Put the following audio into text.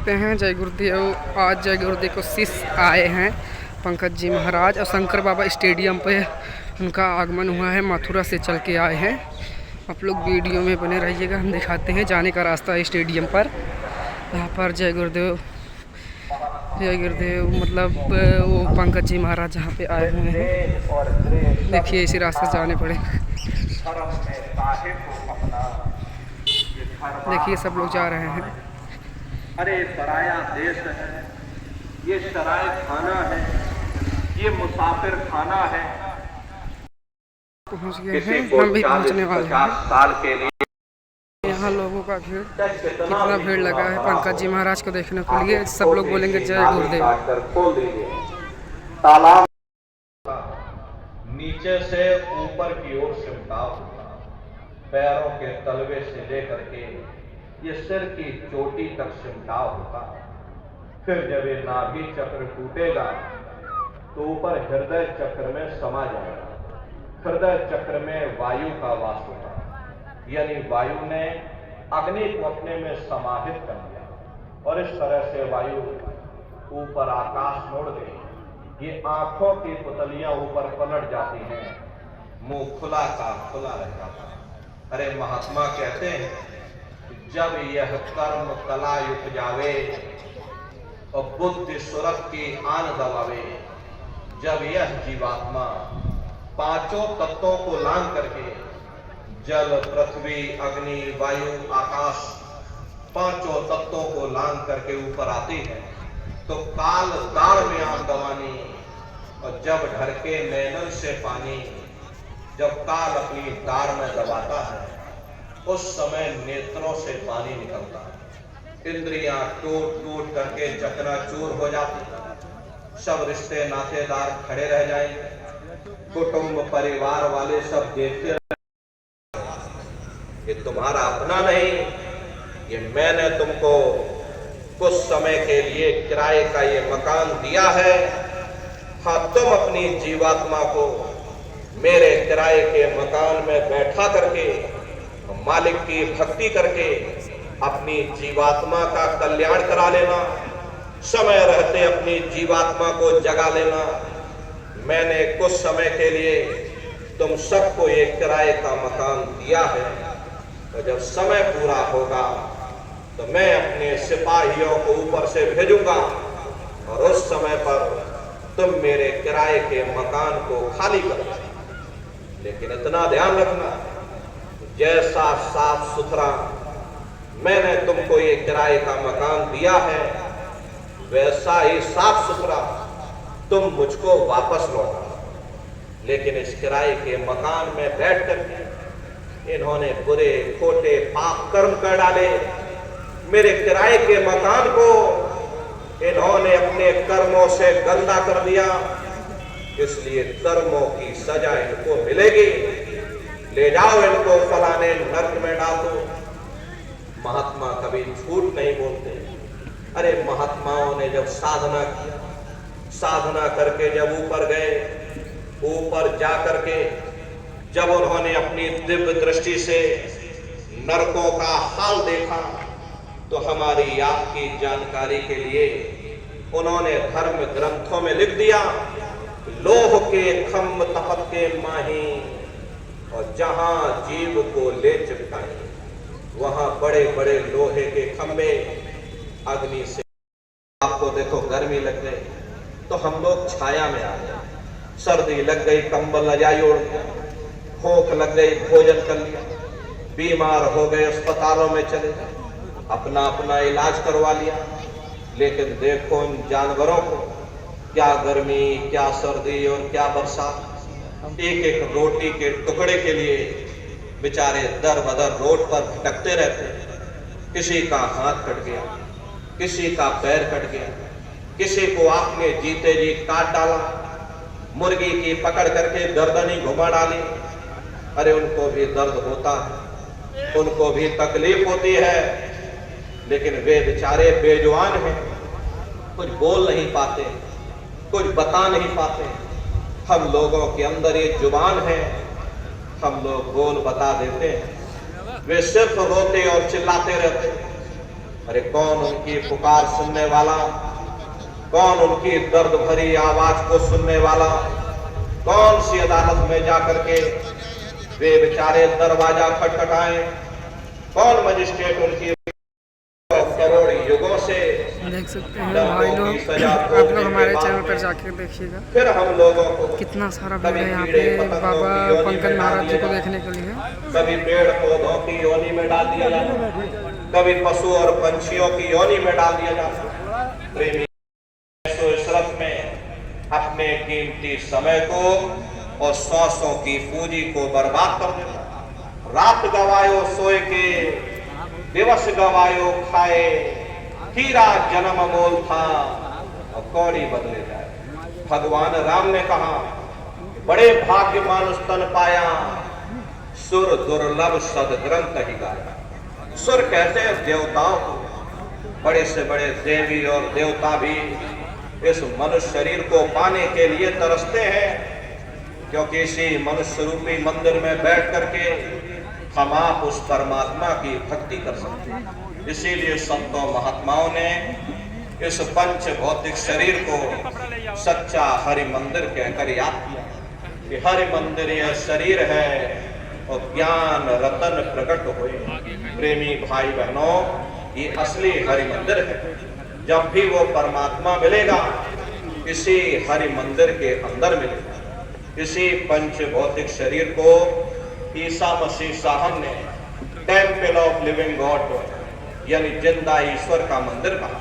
सकते हैं जय गुरुदेव। आज जय गुरुदेव को शिष्य आए हैं पंकज जी महाराज और शंकर बाबा स्टेडियम पे उनका आगमन हुआ है। मथुरा से चल के आए हैं। आप लोग वीडियो में बने रहिएगा, हम दिखाते हैं जाने का रास्ता है स्टेडियम पर। यहाँ पर जय गुरुदेव मतलब वो पंकज जी महाराज जहाँ पे आए हुए हैं। देखिए इसी रास्ते से जाने पड़े। देखिए सब लोग जा रहे हैं। अरे पराया देश है, ये सराय खाना है, ये मुसाफिर खाना है। पहुँच गए हैं, हम भी पहुँचने वाले हैं। साल के लिए यहाँ लोगों का भीड़, कितना भीड़ लगा है पंकज जी महाराज को देखने के लिए। सब लोग बोलेंगे जय गुरुदेव। खोल दीजिए तालाब नीचे से ऊपर की ओर सिमटा होगा, पैरों के तलवे से लेकर के ये सिर की चोटी तक सिमटा होगा। फिर जब ये नाभि चक्र टूटेगा तो ऊपर हृदय चक्र में समा जाएगा। हृदय चक्र में वायु का वास होगा, यानी वायु ने अग्नि को अपने में समाहित कर लिया और इस तरह से वायु ऊपर आकाश मोड़ गई। ये आंखों की पुतलियां ऊपर पलट जाती हैं, मुंह खुला का खुला रह जाता है। अरे महात्मा कहते हैं जब यह कर्म कला युक्त जावे और बुद्धि सुरत की आन दबावे, जब यह जीवात्मा पांचों तत्वों को लांग करके जल पृथ्वी अग्नि वायु आकाश पांचों तत्वों को लांग करके ऊपर आती है तो काल दार में आग दबानी, और जब ढरके नैनन से पानी, जब काल अपनी दार में दबाता है उस समय नेत्रों से पानी निकलता है। इंद्रियां टूट टूट करके चकनाचूर हो जाती है। सब रिश्ते नातेदार खड़े रह जाएंगे, कुटुंब परिवार वाले सब देखते, ये तुम्हारा अपना नहीं, ये मैंने तुमको कुछ समय के लिए किराए का ये मकान दिया है। हाँ, तुम अपनी जीवात्मा को मेरे किराए के मकान में बैठा करके मालिक की भक्ति करके अपनी जीवात्मा का कल्याण करा लेना, समय रहते अपनी जीवात्मा को जगा लेना। मैंने कुछ समय के लिए तुम सबको एक किराए का मकान दिया है, तो जब समय पूरा होगा तो मैं अपने सिपाहियों को ऊपर से भेजूंगा और उस समय पर तुम मेरे किराए के मकान को खाली करो। लेकिन इतना ध्यान रखना, जैसा साफ सुथरा मैंने तुमको ये किराए का मकान दिया है वैसा ही साफ सुथरा तुम मुझको वापस लौटा। लेकिन इस किराए के मकान में बैठ करके इन्होंने बुरे खोटे पाप कर्म कर डाले। मेरे किराए के मकान को इन्होंने अपने कर्मों से गंदा कर दिया, इसलिए कर्मों की सजा इनको मिलेगी। ले जाओ इनको फलाने नर्क में डाल दो। महात्मा कभी झूठ नहीं बोलते। अरे महात्माओं ने जब साधना किया, साधना करके जब ऊपर गए, ऊपर जा करके जब उन्होंने अपनी दिव्य दृष्टि से नरकों का हाल देखा तो हमारी आपकी जानकारी के लिए उन्होंने धर्म ग्रंथों में लिख दिया, लोह के खम्भ तपत के माही और जहां जीव को ले चिपकाए वहां बड़े बड़े लोहे के खंभे अग्नि से। आपको देखो गर्मी लग गई तो हम लोग छाया में आ गए, सर्दी लग गई कंबल रजाई ओढ़ गया, भूख लग गई भोजन कर लिया, बीमार हो गए अस्पतालों में चले गए, अपना अपना इलाज करवा लिया। लेकिन देखो इन जानवरों को, क्या गर्मी क्या सर्दी और क्या बरसात, एक एक रोटी के टुकड़े के लिए बेचारे दर बदर रोड पर भटकते रहते। किसी का हाथ कट गया, किसी का पैर कट गया, किसी को आपने जीते जी काट डाला, मुर्गी की पकड़ करके गर्दनी घुमा डाली। अरे उनको भी दर्द होता है, उनको भी तकलीफ होती है, लेकिन वे बेचारे बेजुबान हैं, कुछ बोल नहीं पाते, कुछ बता नहीं पाते। हम लोगों के अंदर ये जुबान है, हम लोग बोल बता देते हैं, वे सिर्फ रोते और चिल्लाते रहते। अरे कौन उनकी पुकार सुनने वाला, कौन उनकी दर्द भरी आवाज को सुनने वाला, कौन सी अदालत में जाकर के वे बेचारे दरवाजा खटखटाएं, कौन मजिस्ट्रेट उनकी करोड़ युगों से देख सकते हैं भाई लोग, आप लोग हमारे चैनल पर जाके देखिएगा फिर हम लोगों को कितना सारा भीड़ है यहाँ पे बाबा पंकज महाराज जी को देखने के लिए। कभी पेड़ पौधों की योनि में डाल दिया जाता, कभी पशु और पंछियों की योनि में डाल दिया जाता। प्रेमी इशरत में अपने कीमती समय को और सांसों की पूंजी को बर्बाद कर देता। रात गवायो सोए के, दिवस गवायो खाए, हीरा जन्म मोल था और कौड़ी बदले जाए। भगवान राम ने कहा, बड़े भाग्य मानुष तन पाया, सुर दुर्लभ सदग्रंथ ही गाया। सुर कहते हैं देवताओं को, बड़े से बड़े देवी और देवता भी इस मनुष्य शरीर को पाने के लिए तरसते हैं, क्योंकि इसी मनुष्य रूपी मंदिर में बैठ करके हम आप उस परमात्मा की भक्ति कर सकते हैं। इसीलिए संतों महात्माओं ने इस पंच भौतिक शरीर को सच्चा हरि मंदिर कहकर याद किया कि हरि मंदिर यह शरीर है और ज्ञान रतन प्रकट हुए। प्रेमी भाई बहनों, ये असली हरि मंदिर है। जब भी वो परमात्मा मिलेगा, इसी हरि मंदिर के अंदर मिलेगा। इसी पंच भौतिक शरीर को ईसा मसीह साहब ने टेम्पल ऑफ लिविंग गॉड यानी जिंदा ईश्वर का मंदिर कहा।